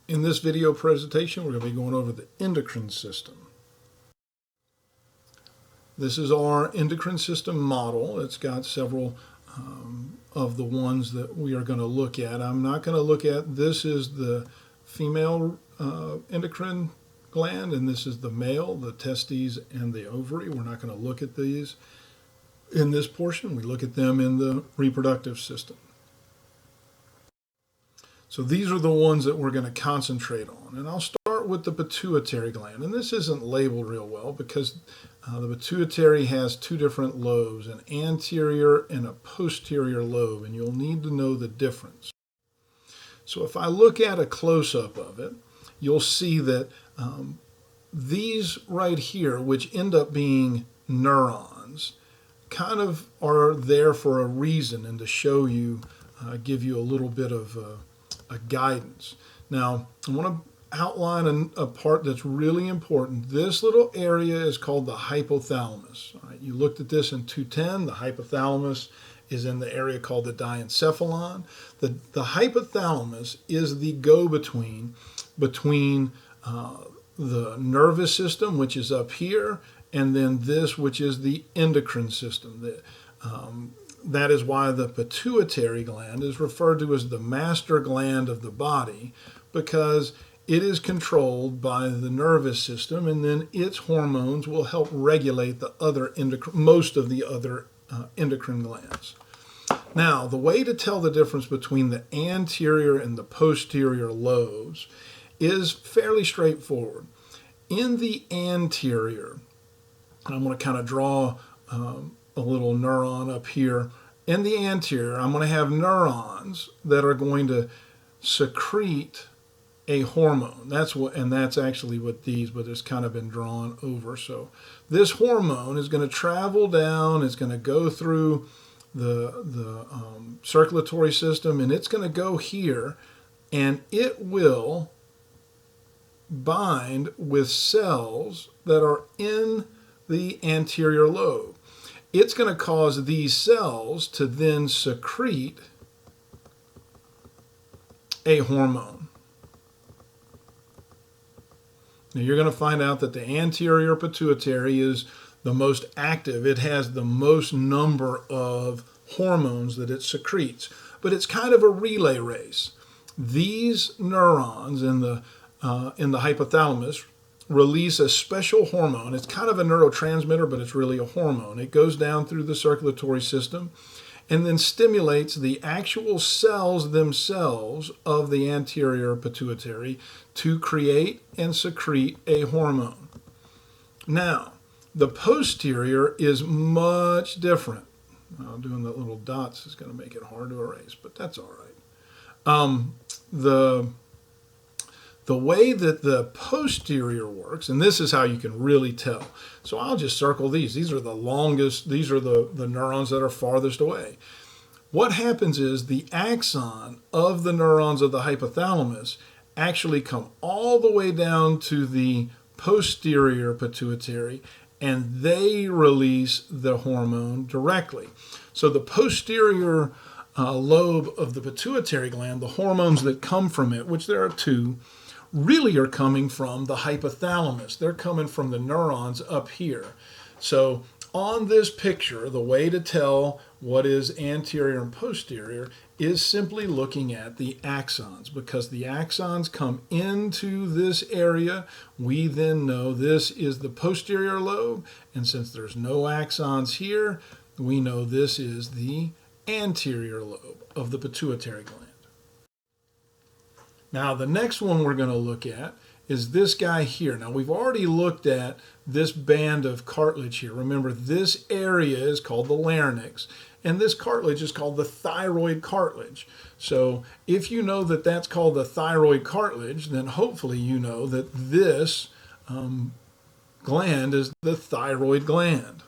In this video presentation, we're going to be going over the endocrine system. This is our endocrine system model. It's got several of the ones that we are going to look at. I'm not going to look at, this is the female endocrine gland, and this is the male, the testes and the ovary. We're not going to look at these in this portion. We look at them in the reproductive system. So these are the ones that we're going to concentrate on. And I'll start with the pituitary gland. And this isn't labeled real well because the pituitary has two different lobes, an anterior and a posterior lobe, and you'll need to know the difference. So if I look at a close-up of it, you'll see that these right here, which end up being neurons, kind of are there for a reason and to show you, give you a little bit of a guidance. Now, I want to outline a part that's really important. This little area is called the hypothalamus. All right, you looked at this in 210. The hypothalamus is in the area called the diencephalon. The hypothalamus is the go-between between the nervous system, which is up here, and then this, which is the endocrine system. That is why the pituitary gland is referred to as the master gland of the body, because it is controlled by the nervous system, and then its hormones will help regulate the other most of the other endocrine glands. Now, the way to tell the difference between the anterior and the posterior lobes is fairly straightforward. In the anterior, and I'm going to kind of draw a little neuron up here. In the anterior, I'm going to have neurons that are going to secrete a hormone. That's actually what these, but it's kind of been drawn over. So this hormone is going to travel down, it's going to go through the circulatory system, and it's going to go here, and it will bind with cells that are in the anterior lobe. It's going to cause these cells to then secrete a hormone. Now you're going to find out that the anterior pituitary is the most active. It has the most number of hormones that it secretes. But it's kind of a relay race. These neurons in the hypothalamus release a special hormone. It's kind of a neurotransmitter, but it's really a hormone. It goes down through the circulatory system and then stimulates the actual cells themselves of the anterior pituitary to create and secrete a hormone. Now, the posterior is much different. Well, doing the little dots is going to make it hard to erase, but that's all right. The way that the posterior works, and this is how you can really tell. So I'll just circle these. These are the longest, these are the neurons that are farthest away. What happens is the axon of the neurons of the hypothalamus actually come all the way down to the posterior pituitary, and they release the hormone directly. So the posterior lobe of the pituitary gland, the hormones that come from it, which there are two, really are coming from the hypothalamus. They're coming from the neurons up here. So on this picture, the way to tell what is anterior and posterior is simply looking at the axons, because the axons come into this area. We then know this is the posterior lobe, and since there's no axons here, we know this is the anterior lobe of the pituitary gland. Now, the next one we're going to look at is this guy here. Now, we've already looked at this band of cartilage here. Remember, this area is called the larynx, and this cartilage is called the thyroid cartilage. So if you know that that's called the thyroid cartilage, then hopefully you know that this gland is the thyroid gland.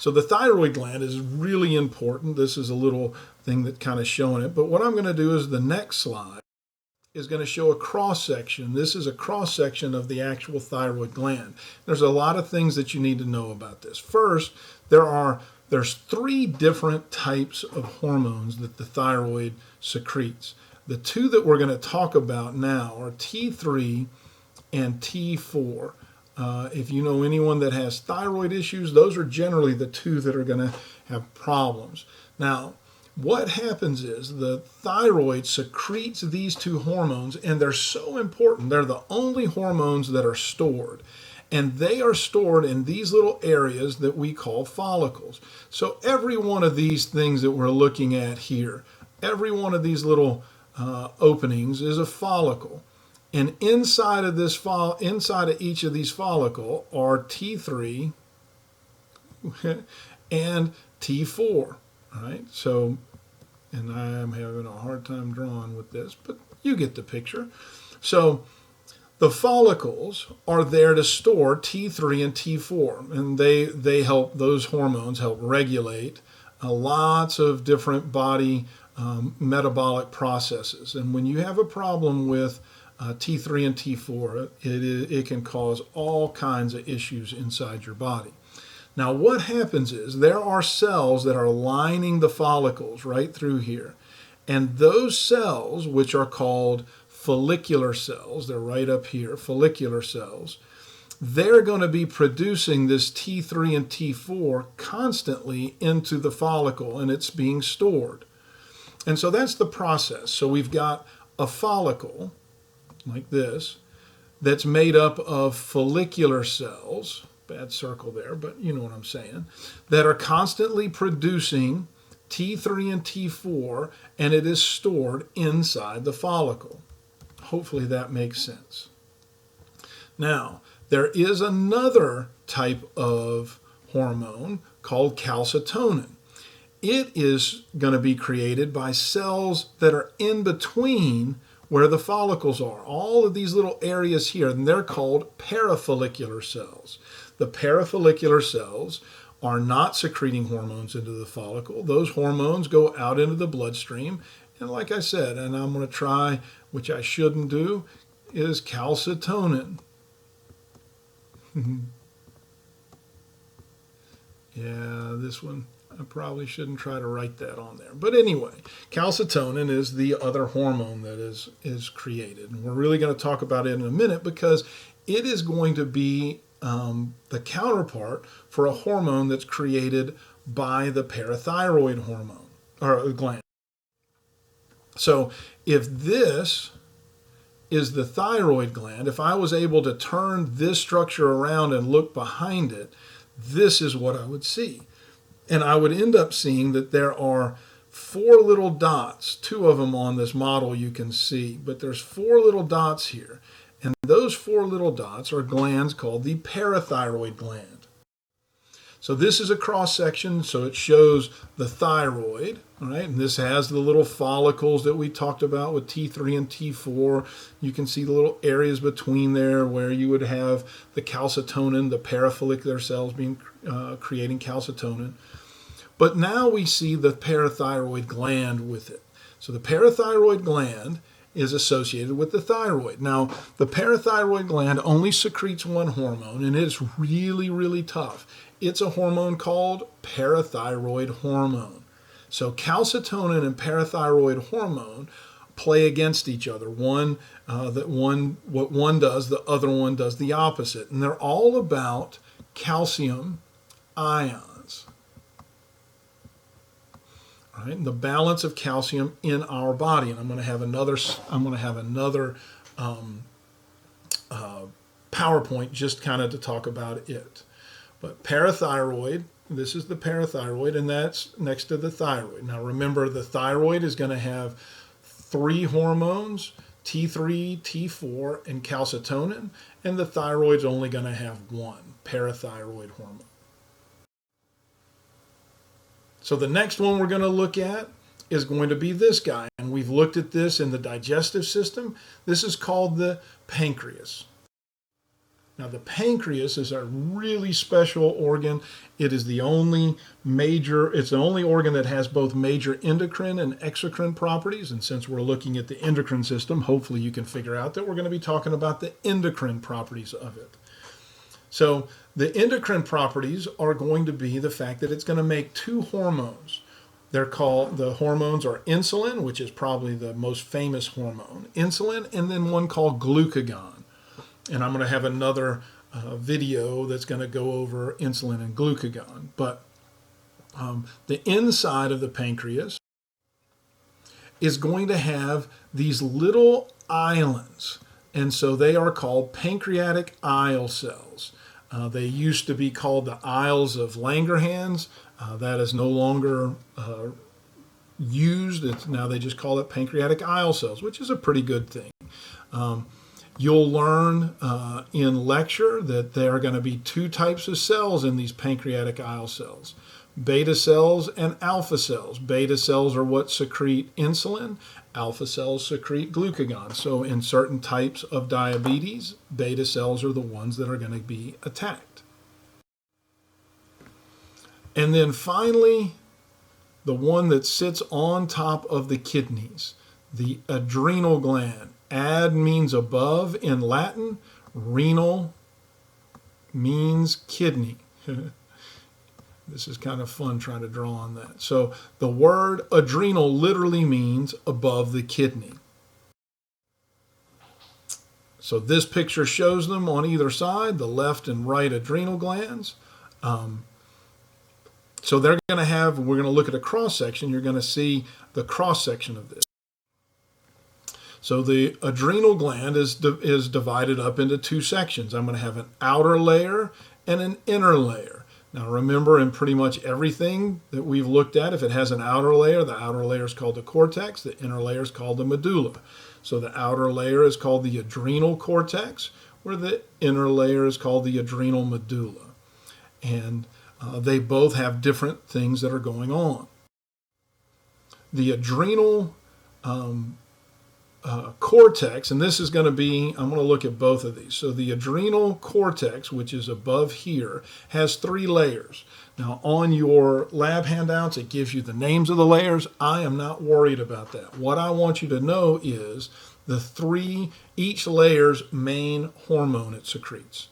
So the thyroid gland is really important. This is a little thing that kind of showing it. But what I'm going to do is the next slide is going to show a cross section. This is a cross section of the actual thyroid gland. There's a lot of things that you need to know about this. First, there's three different types of hormones that the thyroid secretes. The two that we're going to talk about now are T3 and T4. If you know anyone that has thyroid issues, those are generally the two that are going to have problems. Now, what happens is the thyroid secretes these two hormones, and they're so important. They're the only hormones that are stored. And they are stored in these little areas that we call follicles. So every one of these things that we're looking at here, every one of these little openings is a follicle. And inside of inside of each of these follicles are T3 and T4. Right? So, and I am having a hard time drawing with this, but you get the picture. So the follicles are there to store T3 and T4, and they help, those hormones help regulate lots of different body metabolic processes. And when you have a problem with T3 and T4, it can cause all kinds of issues inside your body. Now, what happens is there are cells that are lining the follicles right through here. And those cells, which are called follicular cells, they're right up here, follicular cells, they're going to be producing this T3 and T4 constantly into the follicle, and it's being stored. And so that's the process. So we've got a follicle, like this, that's made up of follicular cells, bad circle there, but you know what I'm saying, that are constantly producing T3 and T4, and it is stored inside the follicle. Hopefully that makes sense. Now, there is another type of hormone called calcitonin. It is going to be created by cells that are in between where the follicles are. All of these little areas here, and they're called parafollicular cells. The parafollicular cells are not secreting hormones into the follicle. Those hormones go out into the bloodstream. And like I said, and I'm going to try, which I shouldn't do, is calcitonin. Yeah, this one, I probably shouldn't try to write that on there. But anyway, calcitonin is the other hormone that is created. And we're really going to talk about it in a minute because it is going to be the counterpart for a hormone that's created by the parathyroid hormone or gland. So if this is the thyroid gland, if I was able to turn this structure around and look behind it, this is what I would see. And I would end up seeing that there are 4 little dots, 2 of them on this model you can see, but there's 4 little dots here. And those 4 little dots are glands called the parathyroid gland. So this is a cross section, so it shows the thyroid, right? And this has the little follicles that we talked about with T3 and T4. You can see the little areas between there where you would have the calcitonin, the parafollicular cells being creating calcitonin. But now we see the parathyroid gland with it. So the parathyroid gland is associated with the thyroid. Now, the parathyroid gland only secretes one hormone, and it's really, really tough. It's a hormone called parathyroid hormone. So calcitonin and parathyroid hormone play against each other. What one does, the other one does the opposite. And they're all about calcium ions. All right, and the balance of calcium in our body. And I'm going to have another PowerPoint just kind of to talk about it. But parathyroid, this is the parathyroid, and that's next to the thyroid. Now remember, the thyroid is going to have 3 hormones, T3, T4, and calcitonin, and the thyroid's only going to have 1, parathyroid hormone. So the next one we're going to look at is going to be this guy, and we've looked at this in the digestive system. This is called the pancreas. Now the pancreas is a really special organ. It is the only it's the only organ that has both major endocrine and exocrine properties. And since we're looking at the endocrine system, hopefully you can figure out that we're going to be talking about the endocrine properties of it. So the endocrine properties are going to be the fact that it's going to make 2 hormones. The hormones are insulin, which is probably the most famous hormone, insulin, and then one called glucagon. And I'm going to have another video that's going to go over insulin and glucagon. But the inside of the pancreas is going to have these little islands, and so they are called pancreatic isle cells. They used to be called the Isles of Langerhans. That is no longer used. Now they just call it pancreatic isle cells, which is a pretty good thing. You'll learn in lecture that there are going to be two types of cells in these pancreatic isle cells: beta cells and alpha cells. Beta cells are what secrete insulin. Alpha cells secrete glucagon. So in certain types of diabetes, beta cells are the ones that are going to be attacked. And then finally, the one that sits on top of the kidneys, the adrenal gland. Ad means above in Latin. Renal means kidney. This is kind of fun trying to draw on that. So the word adrenal literally means above the kidney. So this picture shows them on either side, the left and right adrenal glands. So they're going to have, we're going to look at a cross section. You're going to see the cross section of this. So the adrenal gland is divided up into two sections. I'm going to have an outer layer and an inner layer. Now remember, in pretty much everything that we've looked at, if it has an outer layer, the outer layer is called the cortex, the inner layer is called the medulla. So the outer layer is called the adrenal cortex, where the inner layer is called the adrenal medulla. And they both have different things that are going on. The adrenal cortex, and this is going to be, I'm going to look at both of these. So the adrenal cortex, which is above here, has 3 layers. Now on your lab handouts, it gives you the names of the layers. I am not worried about that. What I want you to know is each layer's main hormone it secretes.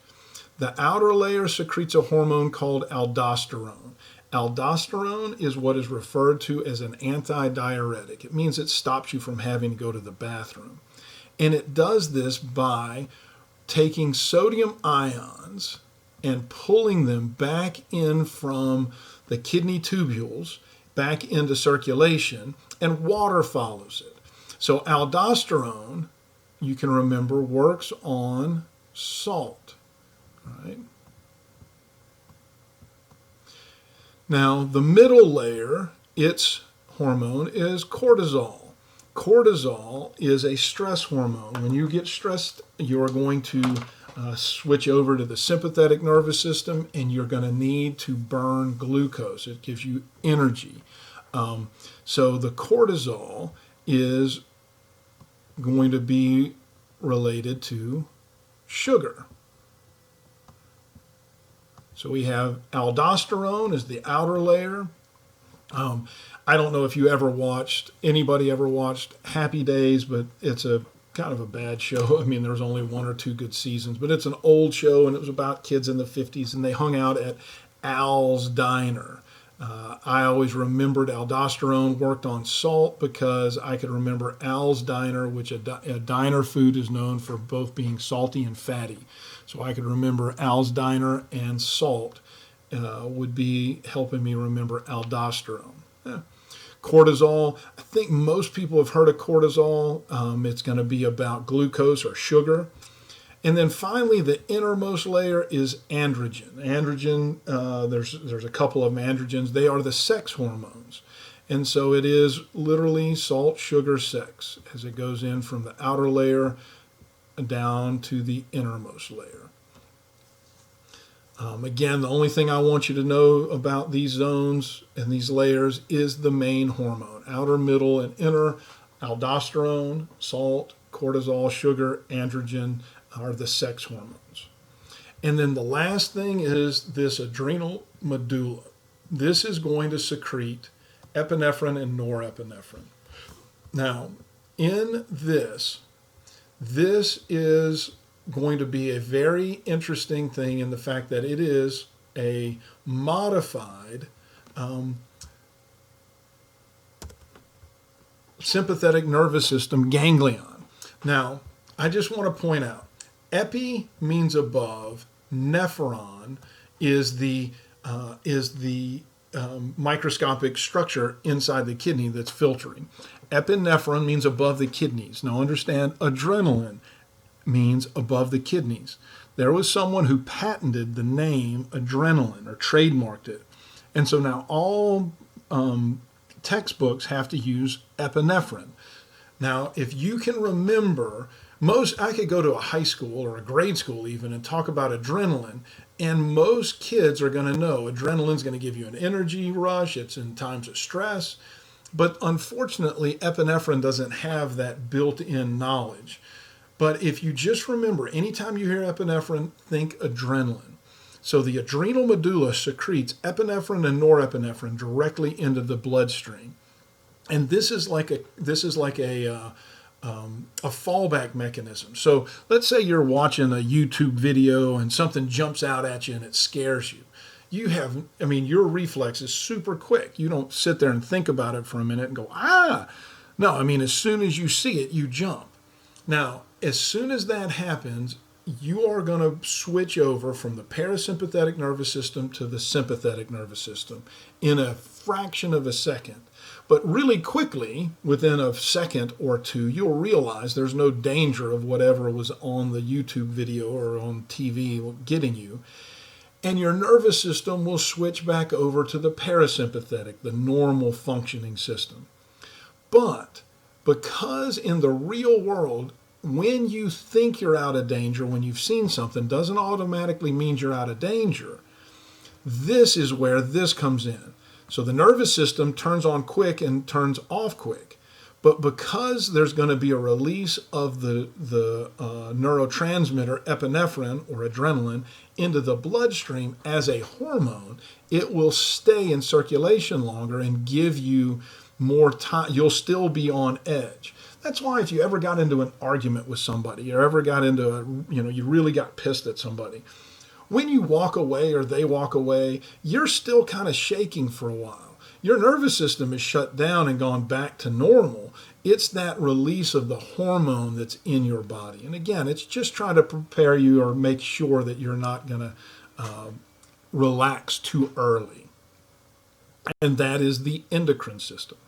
The outer layer secretes a hormone called aldosterone. Aldosterone is what is referred to as an antidiuretic. It means it stops you from having to go to the bathroom. And it does this by taking sodium ions and pulling them back in from the kidney tubules back into circulation, and water follows it. So aldosterone, you can remember, works on salt. Right? Now, the middle layer, its hormone is cortisol. Cortisol is a stress hormone. When you get stressed, you're going to switch over to the sympathetic nervous system, and you're going to need to burn glucose. It gives you energy. So the cortisol is going to be related to sugar. So we have aldosterone as the outer layer. I don't know if anybody ever watched Happy Days, but it's a kind of a bad show. I mean, there's only 1 or 2 good seasons, but it's an old show, and it was about kids in the 50s, and they hung out at Al's Diner. I always remembered aldosterone worked on salt because I could remember Al's Diner, which a diner food is known for both being salty and fatty. So I could remember Al's Diner, and salt would be helping me remember aldosterone. Cortisol, I think most people have heard of cortisol. It's going to be about glucose or sugar. And then finally, the innermost layer is androgen. Androgen, there's a couple of androgens. They are the sex hormones. And so it is literally salt, sugar, sex as it goes in from the outer layer down to the innermost layer. Again, the only thing I want you to know about these zones and these layers is the main hormone. Outer, middle, and inner. Aldosterone, salt, cortisol, sugar, androgen are the sex hormones. And then the last thing is this adrenal medulla. This is going to secrete epinephrine and norepinephrine. Now, in this is going to be a very interesting thing in the fact that it is a modified sympathetic nervous system ganglion. Now, I just want to point out, epi means above, nephron is the microscopic structure inside the kidney that's filtering. Epinephrine means above the kidneys. Now understand, adrenaline means above the kidneys. There was someone who patented the name adrenaline or trademarked it. And so now all textbooks have to use epinephrine. Now, if you can remember, I could go to a high school or a grade school even and talk about adrenaline, and most kids are going to know adrenaline's going to give you an energy rush. It's in times of stress. But unfortunately, epinephrine doesn't have that built-in knowledge. But if you just remember, anytime you hear epinephrine, think adrenaline. So the adrenal medulla secretes epinephrine and norepinephrine directly into the bloodstream. And this is like a fallback mechanism. So let's say you're watching a YouTube video and something jumps out at you and it scares you. Your reflex is super quick. You don't sit there and think about it for a minute and go, ah. No, as soon as you see it, you jump. Now, as soon as that happens, you are going to switch over from the parasympathetic nervous system to the sympathetic nervous system in a fraction of a second. But really quickly, within a second or two, you'll realize there's no danger of whatever was on the YouTube video or on TV getting you. And your nervous system will switch back over to the parasympathetic, the normal functioning system. But because in the real world, when you think you're out of danger, when you've seen something, doesn't automatically mean you're out of danger. This is where this comes in. So the nervous system turns on quick and turns off quick. But because there's going to be a release of the neurotransmitter epinephrine or adrenaline into the bloodstream as a hormone, it will stay in circulation longer and give you more time. You'll still be on edge. That's why if you ever got into an argument with somebody or ever got into you really got pissed at somebody, when you walk away or they walk away, you're still kind of shaking for a while. Your nervous system is shut down and gone back to normal. It's that release of the hormone that's in your body. And again, it's just trying to prepare you or make sure that you're not going to relax too early. And that is the endocrine system.